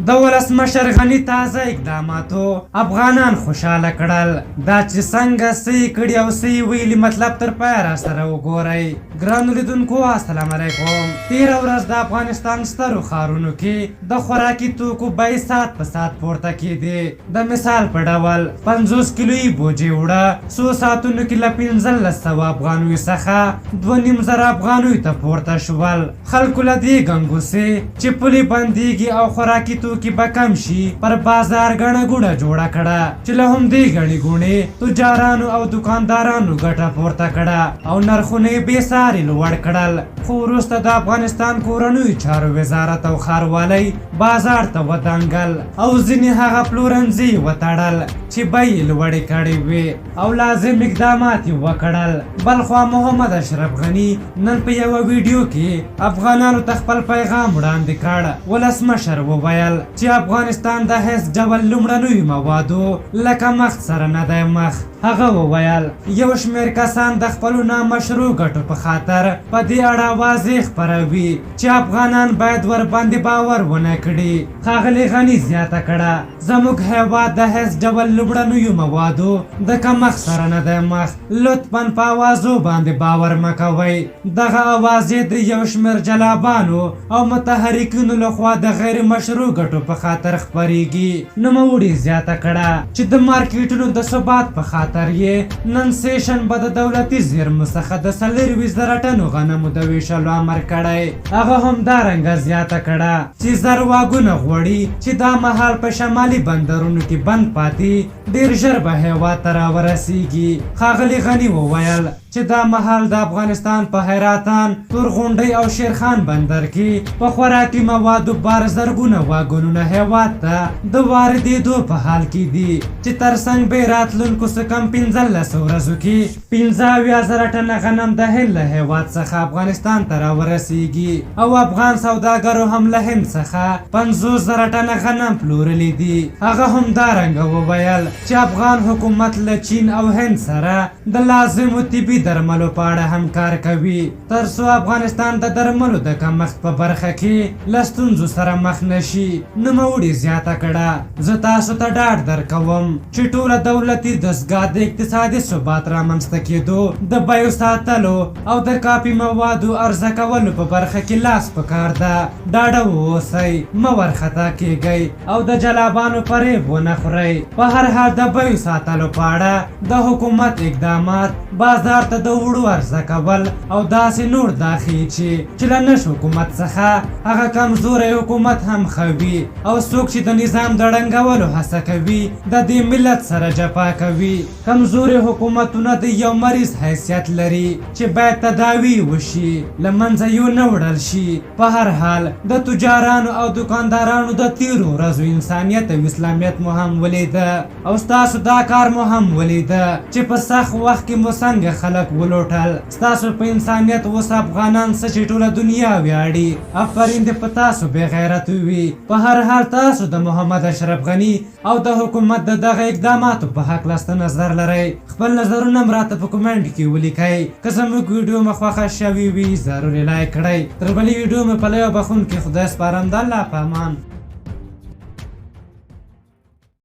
د ولسمشر غني تازه اقداماتو افغانان خوشاله کړل. دا چې څنګه څه کړي او څه ویلي مطلب تر پایه را سره وګورئ. ګرانو لیدونکو السلام علیکم. تېره ورځ د افغانستان سترو ښارونو کې د خوراکي توکو بیې ساعت په ساعت پورته کېدې. د مثال په ډول 50 کیلویي بوجۍ وړه څو ساعتونو کې له 1500 افغانیو څخه 2500 افغانیو ته پورته شول. خلکو له دې ګنګوسې چې پولې بندېږي او خوراکي توکي به کم شي پر بازار ګڼه ګوڼه جوړه کړه چې له همدې ګڼې ګوڼې تجارانو او دکاندارانو ګټه پورته کړه او نرخونه یې بې ساري لوړ کړل. خو وروسته د افغانستان کورنیو چارو وزارت او ښاروالۍ بازار ته ودانګل او ځینې هغه پلورنځي وتړل چې بیې یې لوړې کړې وې او لازم اقدامات یې وکړل. بلخوا محمد اشرف غني نن په یوه ویډیو کې افغانانو ته خپل پیغام وړاندې کړ. ولسمشر وویل چې افغانستان د هیڅ ډول لومړنیو موادو له کمښت سره نه دی مخ. هغه وویل یو شمېر کسان د خپلو نامشروع ګټو په خاطر په دې اړه واضح خپروي چې افغانان باید ورباندې باور ونه کړي. ښاغلي غني زیاته کړه زموږ هیواد د هیڅ ډول لومړنیو موادو د کمښت سره نه دی مخ. لطفا په اوازو باندې باور مه کوئ. دغه اوازې د یو شمېر جلابانو او متحرکینو لخوا د غیر مشروع ګټو په خاطر خپریږي. نوموړي زیاته کړه چې د مارکیټونو د ثبات په خاطر یې نن سیشن به د دولتي زیرمو څخه د 24,000 ټنو غنمو د ویشلو امر کړی. هغه همدارنګه زیاته کړه چې زرواګونه غواړي چې دا مهال په شمالي بندرونو کې بند پاتې ډیر ژر به هیواد ته راورسیږي. ښاغلي غني وویل چې دا مهال د افغانستان په حیراتان، تورغونډۍ او شیرخان بندر کې په خوراکي موادو بار زرګونه واګونونه هیواد ته د واردېدو په حال کې دي چې ترڅنګ به راتلونکو څه کم 15 ورځو کې 75,000 ټنه غنم د هند له هیواد څخه افغانستان ته راورسیږي او افغان سوداګرو هم له هند څخه 50,000 ټنه غنم پلورلی دي. هغه همدارنګه وویل چې افغان حکومت له چین او هند سره د لازمو طبي درملو په اړه هم کار کوي ترڅو افغانستان د درملو د کمښت په برخه کې له ستونزو سره مخ نشي. نوموړي زیاته کړه زه تاسو ته ډاډ درکوم چې ټوله دولتي دستګاه د اقتصادي ثبات رامنځته کېدو، د بیو ساتلو او د کاپي موادو عرضه کولو په برخه کې لاس په کار ده. ډاډه واوسئ، مه ورخطا کیږئ او د جلابانو فریب ونه خورئ. په هر حال د بیو ساتلو په اړه د حکومت اقدامات بازار ته د وړو عرضه کول او داسې نور داخلي چې له نش حکومت څخه هغه کمزوری حکومت هم خوي او څوک چې د نظام د ړنګولو هڅه کوي د دې ملت سره جفا کوي. کمزوري حکومتونه د یو مریض حیثیت لري چې باید تداوی وشي، له منځه یو نه وړل شي. په هر حال د تجارانو او دکاندارانو د تیرو ورځو انسانیت او اسلامیت مو هم ولیده او ستاسو دا کار مو هم ولیده چې په سخت وخت کې مو څنګه خلک ولوټل. ستاسو په انسانیت اوس افغانان څه چې ټوله دنیا ویاړي. آفرین دې په تاسو بې غیرت وي. په هر حال تاسو د محمد اشرف غني او د حکومت د دغه اقداماتو په هکله څه نظر لرئ؟ خپل نظرونه هم راته په کومنټ کې ولیکئ. که زموږ ویډیو مو خوښه شوې وي ضروري لایک کړئ. تر بلې ویډیو مې په لایو بخښونکي خدای سپارم. د الله په امان.